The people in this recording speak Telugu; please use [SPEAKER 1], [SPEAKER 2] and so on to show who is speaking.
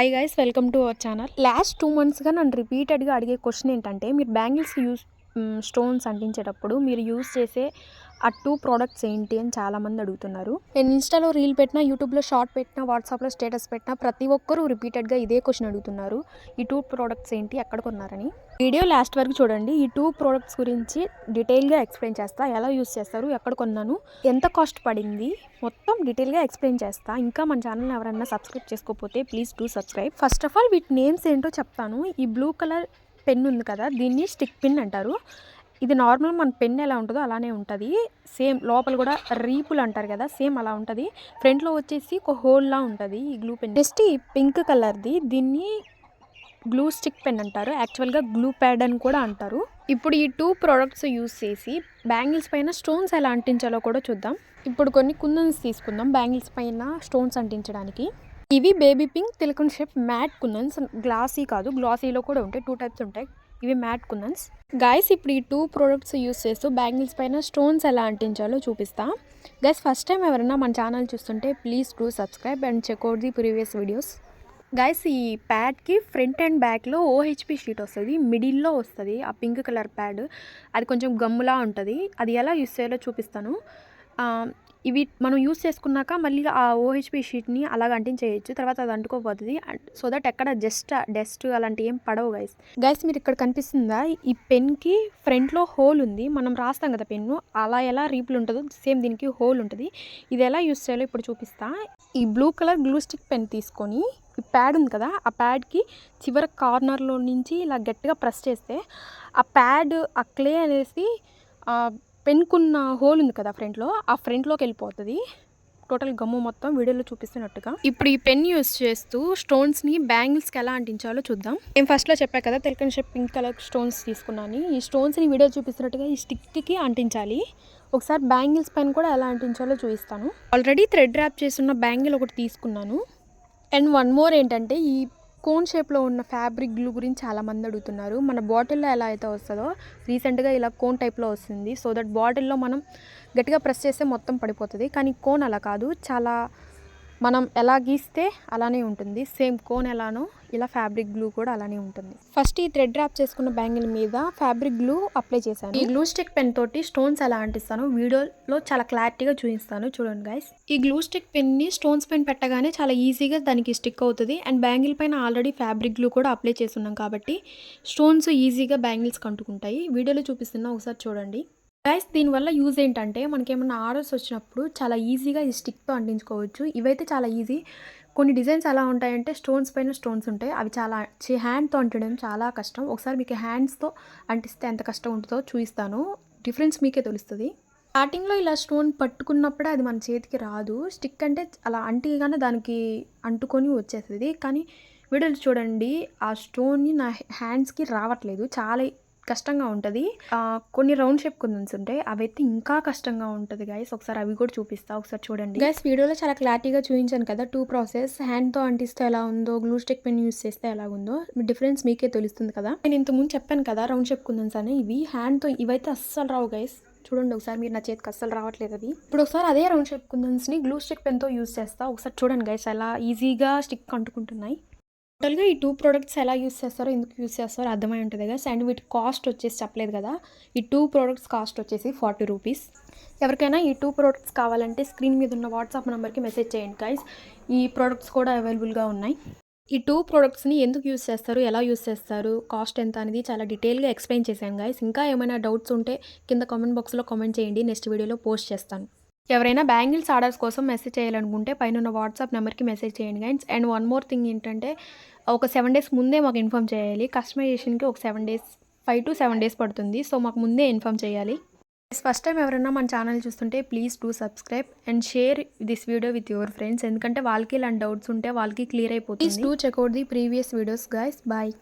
[SPEAKER 1] Hi guys, welcome to our channel. Last 2 మంత్స్గా నన్ను రిపీటెడ్గా అడిగే క్వశ్చన్ ఏంటంటే, మీరు బ్యాంగిల్స్కి స్టోన్స్ అంటించేటప్పుడు మీరు యూస్ చేసే ఆ 2 ప్రోడక్ట్స్ ఏంటి అని చాలామంది అడుగుతున్నారు. నేను ఇన్స్టాలో రీల్ పెట్టినా, యూట్యూబ్లో షార్ట్ పెట్టినా, వాట్సాప్లో స్టేటస్ పెట్టినా ప్రతి ఒక్కరూ రిపీటెడ్గా ఇదే క్వశ్చన్ అడుగుతున్నారు. ఈ 2 ప్రోడక్ట్స్ ఏంటి, ఎక్కడ కొన్నారని. వీడియో లాస్ట్ వరకు చూడండి. ఈ 2 ప్రోడక్ట్స్ గురించి డీటెయిల్గా ఎక్స్ప్లెయిన్ చేస్తా. ఎలా యూస్ చేస్తారు, ఎక్కడ కొన్నాను, ఎంత కాస్ట్ పడింది, మొత్తం డీటెయిల్గా ఎక్స్ప్లెయిన్ చేస్తా. ఇంకా మన ఛానల్ని ఎవరైనా సబ్స్క్రైబ్ చేసుకోకపోతే please do subscribe. First of all వీటి నేమ్స్ ఏంటో చెప్తాను. ఈ బ్లూ కలర్ పెన్ ఉంది కదా, దీన్ని స్టిక్ పిన్ అంటారు. ఇది నార్మల్ మన పెన్ ఎలా ఉంటుందో అలానే ఉంటుంది. సేమ్ లోపల కూడా రీపులు అంటారు కదా, సేమ్ అలా ఉంటుంది. ఫ్రంట్లో వచ్చేసి ఒక హోల్లా ఉంటుంది ఈ గ్లూ పెన్. నెక్స్ట్ ఈ పింక్ కలర్ది, దీన్ని గ్లూ స్టిక్ పెన్ అంటారు. యాక్చువల్గా గ్లూ ప్యాడ్ అని కూడా అంటారు. ఇప్పుడు ఈ 2 ప్రోడక్ట్స్ యూస్ చేసి బ్యాంగిల్స్ పైన స్టోన్స్ ఎలా అంటించాలో కూడా చూద్దాం. ఇప్పుడు కొన్ని కుందన్స్ తీసుకుందాం బ్యాంగిల్స్ పైన స్టోన్స్ అంటించడానికి. ఇవి బేబీ పింక్ తిలకన్ షేప్ మ్యాట్ కుందన్స్. గ్లాసీ కాదు, గ్లాసీలో కూడా ఉంటాయి. 2 టైప్స్ ఉంటాయి. ఇవి మ్యాట్ కుందన్స్. గైస్, ఇప్పుడు ఈ 2 ప్రోడక్ట్స్ యూస్ చేస్తూ బ్యాంగిల్స్ పైన స్టోన్స్ ఎలా అంటించాలో చూపిస్తా. గైస్, ఫస్ట్ టైం ఎవరైనా మన ఛానల్ చూస్తుంటే please do subscribe and checkout the previous videos. Guys, ఈ ప్యాడ్కి ఫ్రంట్ అండ్ బ్యాక్లో ఓహెచ్పి షీట్ వస్తుంది, మిడిల్లో వస్తుంది ఆ పింక్ కలర్ ప్యాడ్. అది కొంచెం గమ్ములా ఉంటుంది. అది ఎలా యూస్ చేయాలో చూపిస్తాను. ఇవి మనం యూస్ చేసుకున్నాక మళ్ళీ ఆ ఓహెచ్పి షీట్ని అలాగ అంటించేయచ్చు. తర్వాత అది అంటుకోపోతుంది. సో దట్ ఎక్కడ డస్ట్ అలాంటివి ఏం పడవు. గైస్ మీరు ఇక్కడ కనిపిస్తుందా, ఈ పెన్కి ఫ్రంట్లో హోల్ ఉంది. మనం రాస్తాం కదా పెన్ను, అలా ఎలా రీపులు ఉంటుందో సేమ్ దీనికి హోల్ ఉంటుంది. ఇది ఎలా యూస్ చేయాలో ఇప్పుడు చూపిస్తా. ఈ blue colour glue stick pen తీసుకొని ఈ ప్యాడ్ ఉంది కదా, ఆ ప్యాడ్కి చివరి కార్నర్లో నుంచి ఇలా గట్టిగా ప్రెస్ చేస్తే ఆ ప్యాడ్ ఆ క్లే అనేసి పెన్కున్న హోల్ ఉంది కదా ఫ్రంట్లో, ఆ ఫ్రంట్లోకి వెళ్ళిపోతుంది. టోటల్ గమ్ము మొత్తం వీడియోలో చూపిస్తున్నట్టుగా. ఇప్పుడు ఈ పెన్ యూస్ చేస్తూ స్టోన్స్ని బ్యాంగిల్స్కి ఎలా అంటించాలో చూద్దాం. నేను ఫస్ట్లో చెప్పా కదా, Thilakan shape pink colour stones తీసుకున్నాను. ఈ స్టోన్స్ని వీడియో చూపిస్తున్నట్టుగా ఈ స్టిక్కి అంటించాలి. ఒకసారి బ్యాంగిల్స్ పైన కూడా ఎలా అంటించాలో చూపిస్తాను. ఆల్రెడీ థ్రెడ్ ర్యాప్ చేస్తున్న బ్యాంగిల్ ఒకటి తీసుకున్నాను. అండ్ వన్ మోర్ ఏంటంటే, ఈ కోన్ షేప్లో ఉన్న ఫ్యాబ్రిక్ గ్లూ గురించి చాలామంది అడుగుతున్నారు. మన బాటిల్లో ఎలా అయితే వస్తుందో రీసెంట్గా ఇలా కోన్ టైప్లో వస్తుంది. సో దట్ బాటిల్లో మనం గట్టిగా ప్రెస్ చేస్తే మొత్తం పడిపోతుంది. కానీ కోన్ అలా కాదు, చాలా మనం ఎలా గీస్తే అలానే ఉంటుంది. సేమ్ కోన్ ఎలానో ఇలా ఫ్యాబ్రిక్ గ్లూ కూడా అలానే ఉంటుంది. ఫస్ట్ ఈ థ్రెడ్ ర్యాప్ చేసుకున్న బ్యాంగిల్ మీద ఫ్యాబ్రిక్ గ్లూ అప్లై చేశాను. ఈ గ్లూ స్టిక్ పెన్ తోటి స్టోన్స్ ఎలా అంటిస్తాను వీడియోలో చాలా క్లారిటీగా చూపిస్తాను, చూడండి గైస్. ఈ గ్లూ స్టిక్ పెన్ని స్టోన్స్ పైన పెట్టగానే చాలా ఈజీగా దానికి స్టిక్ అవుతుంది. అండ్ బ్యాంగిల్ పైన ఆల్రెడీ ఫ్యాబ్రిక్ గ్లూ కూడా అప్లై చేస్తున్నాం కాబట్టి స్టోన్స్ ఈజీగా బ్యాంగిల్స్కి అంటుకుంటాయి. వీడియోలో చూపిస్తున్నా, ఒకసారి చూడండి గైస్. దీనివల్ల యూజ్ ఏంటంటే, మనకేమన్నా ఆర్డర్స్ వచ్చినప్పుడు చాలా ఈజీగా ఈ స్టిక్తో అంటించుకోవచ్చు. ఇవైతే చాలా ఈజీ. కొన్ని డిజైన్స్ ఎలా ఉంటాయంటే స్టోన్స్ పైన స్టోన్స్ ఉంటాయి. అవి చాలా హ్యాండ్తో అంటడం చాలా కష్టం. ఒకసారి మీకు హ్యాండ్స్తో అంటిస్తే ఎంత కష్టం ఉంటుందో చూపిస్తాను. డిఫరెన్స్ మీకే తెలుస్తుంది. స్టార్టింగ్లో ఇలా స్టోన్ పట్టుకున్నప్పుడే అది మన చేతికి రాదు. స్టిక్ అంటే అలా అంటిగానే దానికి అంటుకొని వచ్చేస్తుంది. కానీ వీడియోలు చూడండి, ఆ స్టోన్ని నా హ్యాండ్స్కి రావట్లేదు. చాలా కష్టంగా ఉంటుంది. కొన్ని రౌండ్ షేప్ కుందన్స్ ఉంటాయి, అవైతే ఇంకా కష్టంగా ఉంటుంది గైస్. ఒకసారి అవి కూడా చూపిస్తా, ఒకసారి చూడండి గైస్. వీడియోలో చాలా క్లారిటీగా చూపించాను కదా 2 ప్రాసెస్. హ్యాండ్తో అంటిస్తే ఎలా ఉందో, గ్లూ స్టిక్ పెన్ యూస్ చేస్తే ఎలా ఉందో డిఫరెన్స్ మీకే తెలుస్తుంది కదా. నేను ఇంతకుముందు చెప్పాను కదా రౌండ్ షేప్ కుందన్స్ అని, ఇవి హ్యాండ్తో ఇవైతే అస్సలు రావు గైస్. చూడండి ఒకసారి, మీరు నా చేతికి అస్సలు రావట్లేదు అది. ఇప్పుడు ఒకసారి అదే రౌండ్ షేప్ కుందన్స్ని గ్లూ స్టిక్ పెన్తో యూస్ చేస్తా. ఒకసారి చూడండి గైస్, ఎలా ఈజీగా స్టిక్ అంటుకుంటున్నాయి. టోటల్గా ఈ 2 ప్రోడక్ట్స్ ఎలా యూస్ చేస్తారో, ఎందుకు యూస్ చేస్తారో అర్థమై ఉంటుంది కదా. అండ్ వీటి కాస్ట్ వచ్చేసి చెప్పలేదు కదా. ఈ 2 ప్రోడక్ట్స్ కాస్ట్ వచ్చేసి 40 రూపీస్. ఎవరికైనా ఈ 2 ప్రోడక్ట్స్ కావాలంటే స్క్రీన్ మీద ఉన్న వాట్సాప్ నెంబర్కి మెసేజ్ చేయండి గైస్. ఈ ప్రోడక్ట్స్ కూడా అవైలబుల్గా ఉన్నాయి. ఈ 2 ప్రోడక్ట్స్ని ఎందుకు యూస్ చేస్తారు, ఎలా యూస్ చేస్తారు, కాస్ట్ ఎంత అనేది చాలా డీటెయిల్గా ఎక్స్ప్లెయిన్ చేశాను గైస్. ఇంకా ఏమైనా డౌట్స్ ఉంటే కింద కామెంట్ బాక్స్లో కామెంట్ చేయండి, నెక్స్ట్ వీడియోలో పోస్ట్ చేస్తాను. ఎవరైనా బ్యాంగిల్స్ ఆర్డర్స్ కోసం మెసేజ్ చేయాలనుకుంటే పైన ఉన్న వాట్సాప్ నెంబర్కి మెసేజ్ చేయండి guys. And one more thing ఏంటంటే, ఒక 7 డేస్ ముందే మాకు ఇన్ఫామ్ చేయాలి. కస్టమైజేషన్కి ఒక 7 డేస్, 5 to 7 డేస్ పడుతుంది. సో మాకు ముందే ఇన్ఫామ్ చేయాలి. ఫస్ట్ టైం ఎవరైనా మన ఛానల్ చూస్తుంటే please do subscribe and share this video with your friends. ఎందుకంటే వాళ్ళకి ఇలాంటి డౌట్స్ ఉంటే వాళ్ళకి క్లియర్ అయిపోతుంది. Please do check out the previous videos guys. Bye.